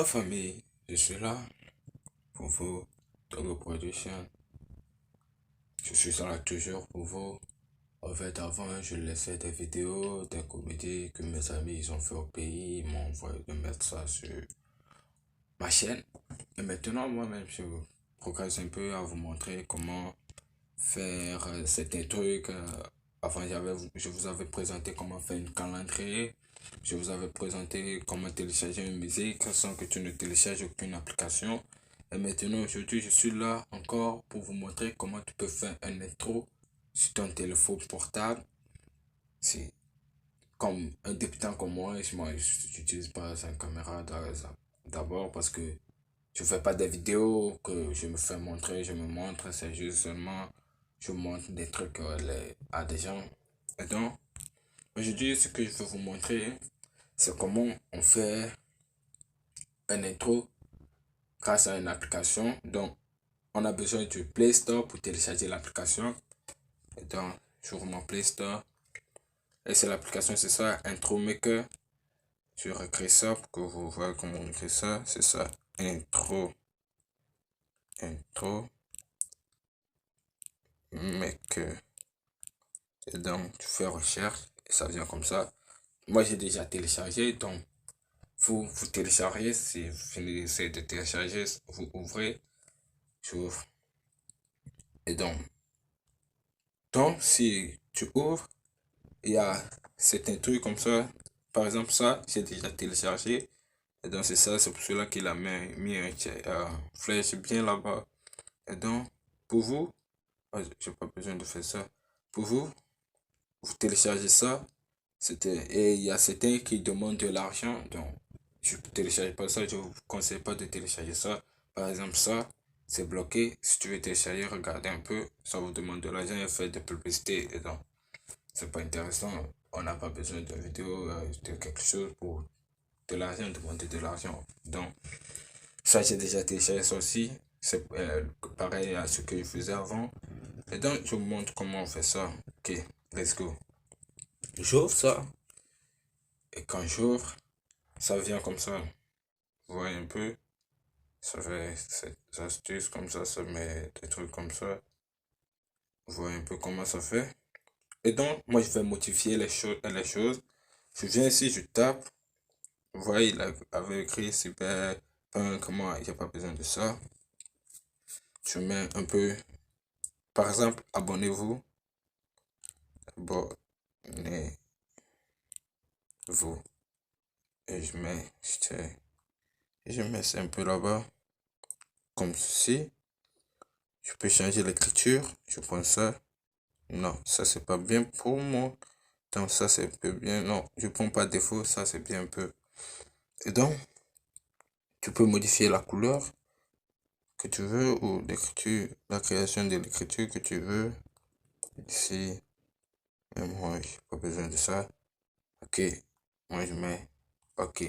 la famille, je suis là pour vous, Togo Production. Je suis là toujours pour vous. En fait, avant, je laissais des vidéos, des comédies que mes amis ils ont fait au pays. Ils m'ont envoyé de mettre ça sur ma chaîne. Et maintenant, moi-même, je progresse un peu à vous montrer comment faire certains trucs. Avant, je vous avais présenté comment faire une calendrier. Je vous avais présenté comment télécharger une musique sans que tu ne télécharges aucune application. Et maintenant, aujourd'hui, je suis là encore pour vous montrer comment tu peux faire un intro sur ton téléphone portable. C'est comme un débutant comme moi, je n'utilise pas une caméra d'abord parce que je fais pas des vidéos que je me fais montrer, je me montre, c'est juste seulement je montre des trucs à des gens. Et donc, aujourd'hui, ce que je veux vous montrer, c'est comment on fait un intro grâce à une application. Donc, on a besoin du Play Store pour télécharger l'application. Et donc, sur mon Play Store, et c'est l'application, c'est ça, Intro Maker. Je recrée ça pour que vous voyez comment on écrit ça. C'est ça, Intro Maker. Et donc, tu fais recherche et ça vient comme ça. Moi, j'ai déjà téléchargé, donc vous téléchargez. Si vous finissez de télécharger, vous ouvrez, j'ouvre. Et donc, si tu ouvres, il y a certains trucs comme ça. Par exemple, ça, j'ai déjà téléchargé. Et donc, c'est ça, c'est pour cela qu'il a mis un flèche bien là-bas. Et donc, pour vous, j'ai pas besoin de faire ça. Pour vous, vous téléchargez ça. Et il y a certains qui demandent de l'argent. Donc, je ne télécharge pas ça. Je ne vous conseille pas de télécharger ça. Par exemple, ça, c'est bloqué. Si tu veux télécharger, regardez un peu. Ça vous demande de l'argent et fait de publicité. Et donc, c'est pas intéressant. On n'a pas besoin de vidéo, de quelque chose pour de l'argent, demander de l'argent. Donc, ça, j'ai déjà téléchargé ça aussi. C'est pareil à ce que je faisais avant. Et donc, je vous montre comment on fait ça. Ok, let's go. J'ouvre ça. Et quand j'ouvre, ça vient comme ça. Vous voyez un peu. Ça fait cette astuce comme ça met des trucs comme ça. Vous voyez un peu comment ça fait. Et donc, moi, je vais modifier les choses. Je viens ici, je tape. Vous voyez, avait écrit super punk. Moi, il n'y a pas besoin de ça. Je mets un peu, par exemple, abonnez-vous. Abonnez-vous. Et je mets ça un peu là-bas. Comme ceci. Je peux changer l'écriture. Je prends ça. Non, ça c'est pas bien pour moi. Donc ça c'est un peu bien. Non, je prends pas défaut. Ça c'est bien un peu. Et donc, tu peux modifier la couleur que tu veux ou l'écriture, la création de l'écriture que tu veux. Ici, mais moi j'ai pas besoin de ça. Ok, moi je mets ok.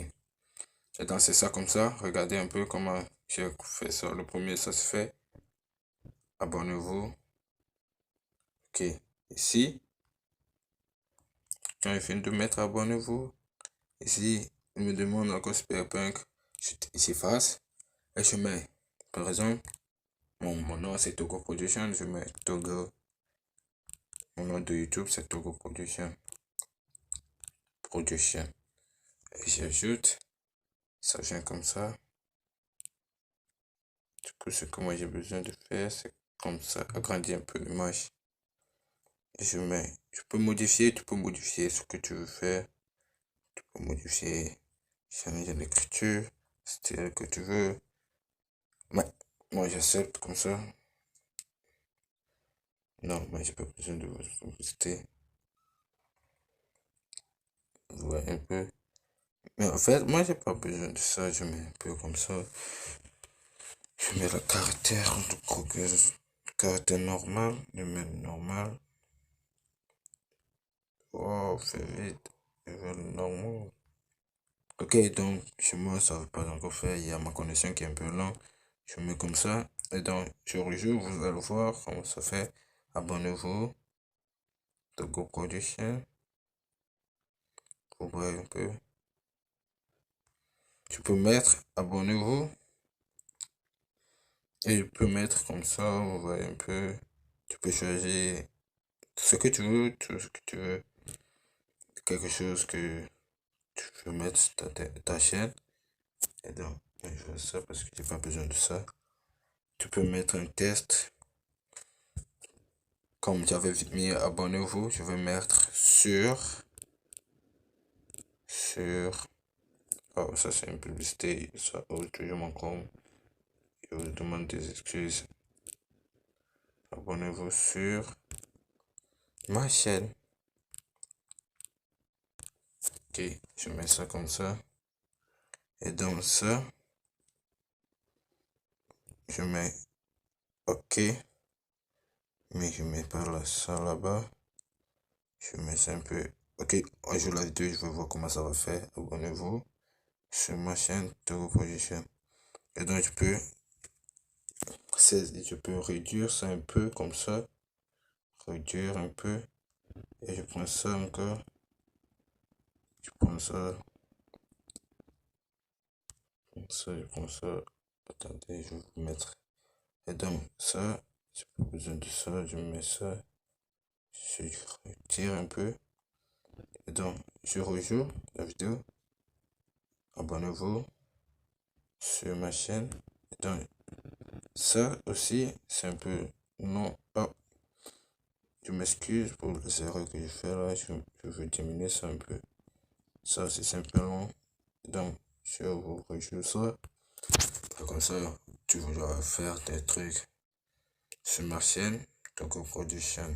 Et donc c'est ça comme ça. Regardez un peu comment j'ai fait ça. Le premier ça se fait. Abonnez-vous. Ok, ici, quand je finis de mettre abonnez-vous, ici, il me demande encore Superpunk, j'efface et je mets, par exemple, mon nom c'est Togo Production, je mets Togo, mon nom de YouTube c'est Togo Production, et j'ajoute, ça vient comme ça. Du coup, ce que moi j'ai besoin de faire, c'est comme ça, agrandir un peu l'image. Et tu peux modifier ce que tu veux faire, tu peux modifier, changer l'écriture, style que tu veux. Mais moi j'accepte comme ça. Non, moi j'ai pas besoin de votre publicité. Vous voyez un peu. Mais en fait, moi j'ai pas besoin de ça. Je mets un peu comme ça. Je mets le caractère de Google. Caractère normal. Je mets normal. Oh, fais vite. Je veux le normal. Ok, donc chez moi ça va pas encore faire. Il y a ma connexion qui est un peu lente. Je mets comme ça. Et donc sur le jeu, vous allez voir comment ça fait. Abonnez-vous. De Go Production. Vous voyez un peu. tu peux mettre abonnez-vous. Et je peux mettre comme ça, vous voyez un peu. Tu peux choisir ce que tu veux, tout ce que tu veux. Quelque chose que tu veux mettre sur ta chaîne. Et donc, je fais ça parce que j'ai pas besoin de ça. Tu peux mettre un test. Comme j'avais mis abonnez-vous, je vais mettre sur. Oh, ça c'est une publicité. Ça ouvre toujours mon compte. Je vous demande des excuses. Abonnez-vous sur ma chaîne. Ok, je mets ça comme ça. Et dans ça, je mets OK. Mais je mets pas ça là-bas. Je mets ça un peu. Ok, on joue la vidéo, je vais voir comment ça va faire. Abonnez-vous sur ma chaîne Togo Production. Et donc je peux réduire ça un peu comme ça. Réduire un peu. Et je prends ça encore. Je prends ça. Je prends ça. Attendez, je vais vous mettre. Et donc ça, j'ai pas besoin de ça. Je mets ça. Je retire un peu. Et donc, je rejoue la vidéo. Abonnez-vous sur ma chaîne. Et donc, ça aussi, c'est un peu non. Oh, je m'excuse pour les erreurs que je fais là. Je veux diminuer ça un peu. Ça aussi, c'est un peu long. Donc, je vous rejoue ça. Comme ça, tu voudras faire des trucs sur ma chaîne, Togo Production.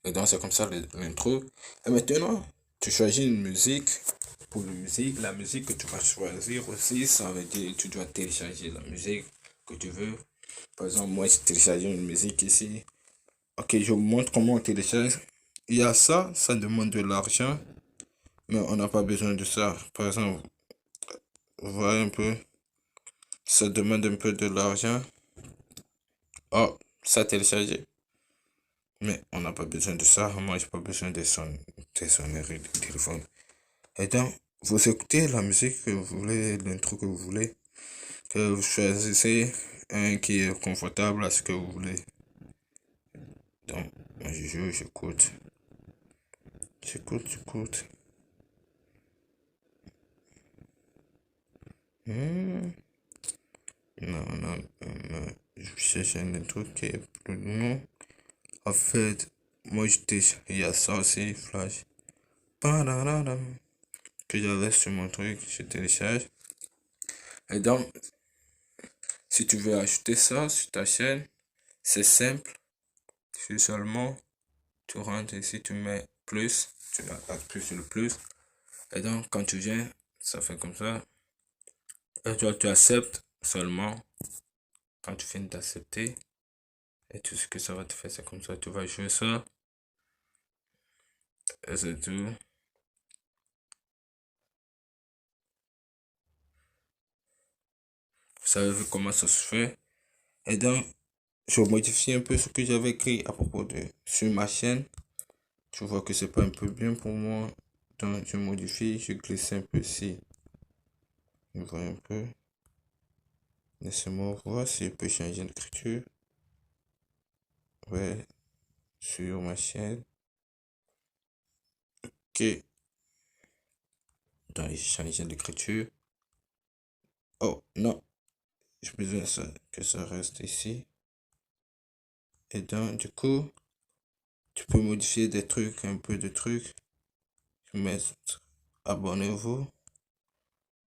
Et donc, c'est comme ça l'intro. Et maintenant, tu choisis une musique. Pour la musique que tu vas choisir aussi, ça veut dire que tu dois télécharger la musique que tu veux. Par exemple, moi, j'ai téléchargé une musique ici. Ok, je vous montre comment on télécharge. Il y a ça, ça demande de l'argent, mais on n'a pas besoin de ça. Par exemple, vous voyez un peu, ça demande un peu de l'argent. Oh, ça téléchargé. Mais on n'a pas besoin de ça. Moi, j'ai pas besoin des sonneries de téléphone. Et donc, vous écoutez la musique que vous voulez, l'intro que vous voulez, que vous choisissez un qui est confortable à ce que vous voulez. Donc, moi, je joue, j'écoute. J'écoute. Non. Je cherche un truc qui est plus long. En fait, moi, il y a ça aussi, Flash. Padadadam, que j'avais sur mon truc, je télécharge. Et donc, si tu veux ajouter ça sur ta chaîne, c'est simple. C'est seulement, tu rentres ici, tu mets plus, tu appuies sur le plus. Et donc, quand tu viens, ça fait comme ça. Et toi, tu acceptes seulement. Quand tu finis d'accepter, et tout ce que ça va te faire, c'est comme ça. Tu vas jouer ça. Et c'est tout. Vous savez comment ça se fait. Et donc, je modifie un peu ce que j'avais écrit à propos de sur ma chaîne. Tu vois que c'est pas un peu bien pour moi. Donc, je modifie, je glisse un peu ici. Vous voyez un peu. Laissez-moi voir si je peux changer l'écriture. Ouais, sur ma chaîne. Ok. Donc, j'ai changé l'écriture. Oh, non. J'ai besoin que ça reste ici. Et donc, du coup, tu peux modifier des trucs, un peu de trucs. Je mets abonnez-vous.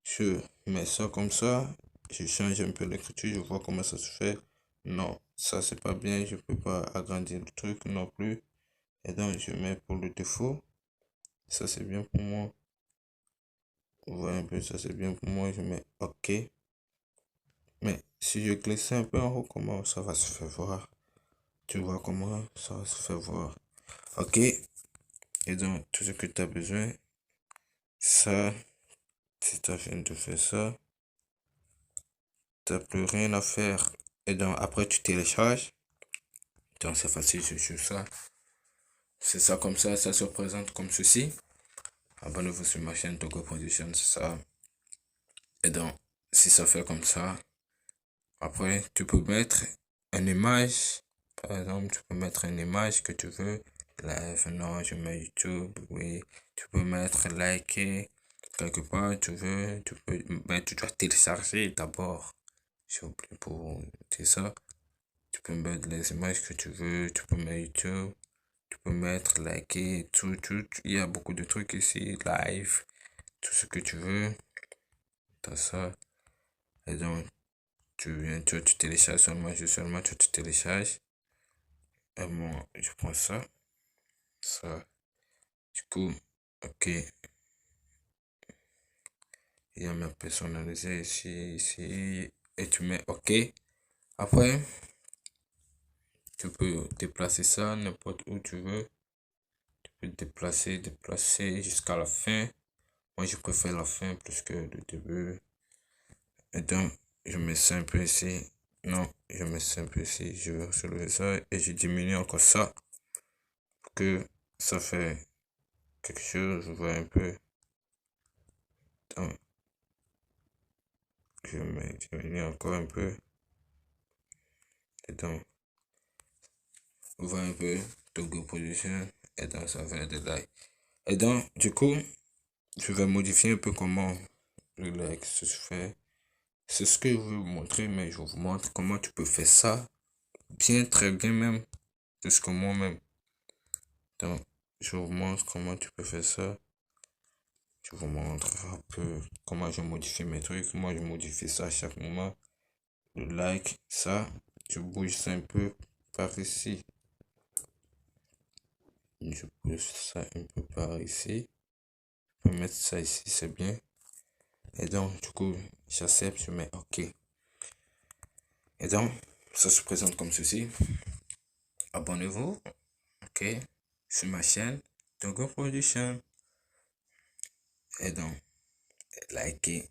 Je mets ça comme ça. Je change un peu l'écriture. Je vois comment ça se fait. Non, ça c'est pas bien. Je peux pas agrandir le truc non plus. Et donc, je mets pour le défaut. Ça c'est bien pour moi. Vous voyez un peu, ça c'est bien pour moi. Je mets OK. Mais si je glisse un peu en haut, comment ça va se faire voir? Tu vois comment ça va se faire voir? OK. Et donc, tout ce que tu as besoin, ça, si tu as fini de faire ça, tu n'as plus rien à faire. Et donc, après, tu télécharges. Donc, c'est facile, je joue ça. C'est ça comme ça se présente comme ceci. Abonnez-vous sur ma chaîne Togo Production, c'est ça. Et donc, si ça fait comme ça, après, tu peux mettre une image. Par exemple, tu peux mettre une image que tu veux. Live, non, je mets YouTube, oui. Tu peux mettre liker quelque part, tu veux. Tu peux, ben, tu dois télécharger d'abord. J'ai oublié pour dire ça. Tu peux mettre les images que tu veux. Tu peux mettre YouTube. Tu peux mettre liker, tout. Il y a beaucoup de trucs ici. Live, tout ce que tu veux. T'as ça. Et donc, tu viens, tu télécharges seulement, tu télécharges. Et moi, je prends ça, ça. Du coup, ok. Il y a ma personnalisée ici. Et tu mets ok. Après, tu peux déplacer ça n'importe où tu veux. Tu peux déplacer jusqu'à la fin. Moi, je préfère la fin plus que le début. Et donc, je mets ça un peu ici. Non, je mets ça un peu ici. Je vais relever ça et je diminue encore ça. Pour que ça fait quelque chose, je vois un peu. Donc, je mets diminue encore un peu. Et donc, on voit un peu Togo Position. Et donc, ça fait des likes. Et donc, du coup, je vais modifier un peu comment le like se fait. C'est ce que je veux vous montrer, mais je vous montre comment tu peux faire ça. Bien, très bien même. Plus que moi-même. Donc, je vous montre comment tu peux faire ça. Je vous montre un peu comment je modifie mes trucs. Moi, je modifie ça à chaque moment. Le like, ça, je bouge ça un peu par ici. Je pousse ça un peu par ici. Je peux mettre ça ici, c'est bien. Et donc, du coup, j'accepte, je mets OK. Et donc, ça se présente comme ceci. Abonnez-vous, OK, sur ma chaîne, Togo Production. Et donc, likez.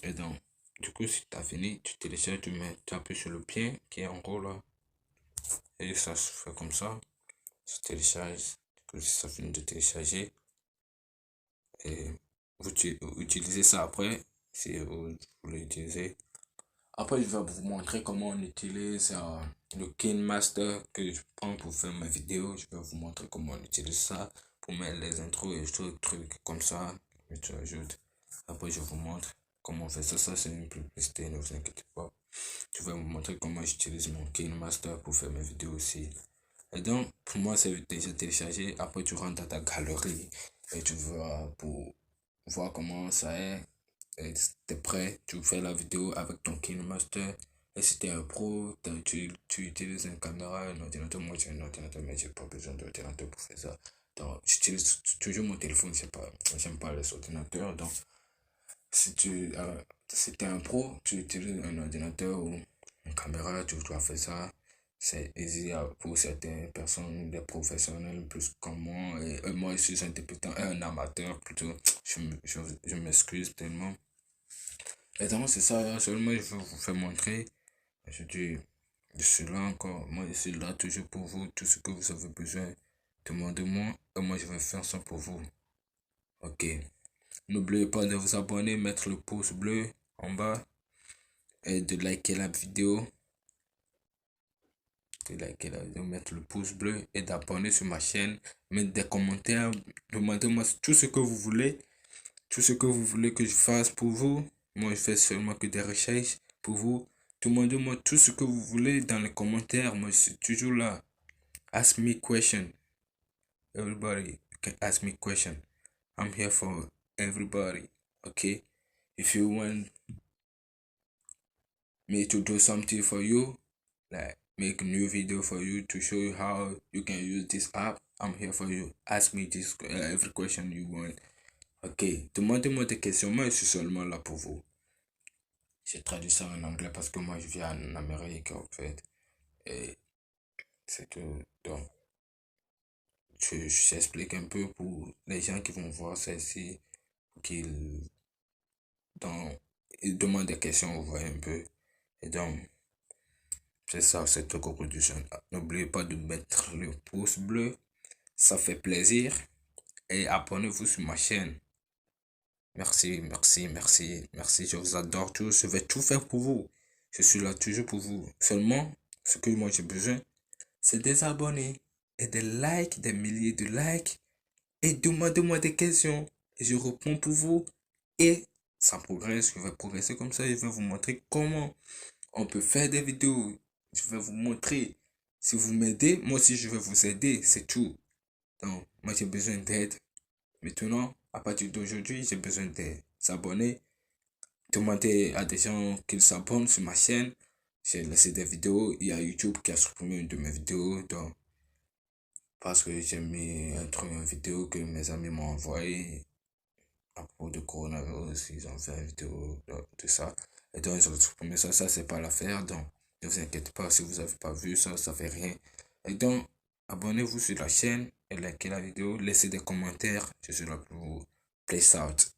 Et donc, du coup, si tu as fini, tu télécharges, tu appuies sur le pied qui est en haut là. Et ça se fait comme ça. Ça télécharge. Du coup, si ça finit de télécharger, et vous utilisez ça après, si vous voulez utiliser. Après, je vais vous montrer comment on utilise le KineMaster que je prends pour faire mes vidéos. Je vais vous montrer comment on utilise ça pour mettre les intros et trucs comme ça. Et tu ajoutes. Après, je vous montre comment on fait ça. Ça, c'est une publicité, ne vous inquiétez pas. Je vais vous montrer comment j'utilise mon KineMaster pour faire mes vidéos aussi. Et donc, pour moi, c'est déjà téléchargé. Après, tu rentres dans ta galerie et tu vas pour voir comment ça est. Et si t'es prêt, tu fais la vidéo avec ton KineMaster. Et si t'es un pro, tu utilises une caméra, un ordinateur. Moi, j'ai un ordinateur, mais j'ai pas besoin d'ordinateur pour faire ça. Donc, j'utilise toujours mon téléphone. J'aime pas les ordinateurs. Donc, si t'es un pro, tu utilises un ordinateur ou une caméra, tu dois faire ça. C'est easy pour certaines personnes, des professionnels plus comme moi. Et moi, je suis un débutant, un amateur plutôt. Je m'excuse tellement. Et donc, c'est ça, seulement je veux vous faire montrer. Je dis, je suis là encore. Moi, je suis là toujours pour vous. Tout ce que vous avez besoin, demandez-moi. Et moi, je vais faire ça pour vous. Ok. N'oubliez pas de vous abonner, mettre le pouce bleu en bas et de liker la vidéo. De liker la vidéo, mettre le pouce bleu et d'abonner sur ma chaîne. Mettre des commentaires. Demandez-moi tout ce que vous voulez. Tout ce que vous voulez que je fasse pour vous. Moi, je fais seulement que des recherches pour vous. Demandez-moi tout ce que vous voulez dans les commentaires. Moi, je suis toujours là. Ask me question. Everybody can ask me question. I'm here for everybody. Okay? If you want me to do something for you, like make a new video for you to show you how you can use this app, I'm here for you. Ask me this every question you want. Ok, demandez-moi des questions. Moi, je suis seulement là pour vous. J'ai traduit ça en anglais parce que moi, je vis en Amérique, en fait. Et c'est tout. Donc, j'explique un peu pour les gens qui vont voir ça ici, qu'ils donc, ils demandent des questions, vous voyez un peu. Et donc, c'est ça, c'est tout conclusion. N'oubliez pas de mettre le pouce bleu, ça fait plaisir. Et abonnez-vous sur ma chaîne. Merci, merci, merci, merci. Je vous adore tous. Je vais tout faire pour vous. Je suis là toujours pour vous. Seulement, ce que moi j'ai besoin, c'est des abonnés et des likes, des milliers de likes. Et demandez-moi des questions. Et je réponds pour vous. Et ça progresse. Je vais progresser comme ça. Je vais vous montrer comment on peut faire des vidéos. Je vais vous montrer. Si vous m'aidez, moi aussi je vais vous aider. C'est tout. Donc, moi j'ai besoin d'aide. Maintenant, à partir d'aujourd'hui, j'ai besoin des abonnés. Demandez à des gens qu'ils s'abonnent sur ma chaîne. J'ai laissé des vidéos. Il y a YouTube qui a supprimé une de mes vidéos. Donc, parce que j'ai mis un truc, une vidéo que mes amis m'ont envoyé à propos de coronavirus. Ils ont fait une vidéo de ça. Et donc, ils ont supprimé ça. Ça, c'est pas l'affaire. Donc, ne vous inquiétez pas si vous avez pas vu ça, ça fait rien. Et donc, abonnez-vous sur la chaîne et likez la vidéo. Laissez des commentaires. Je suis là pour vous. Peace out.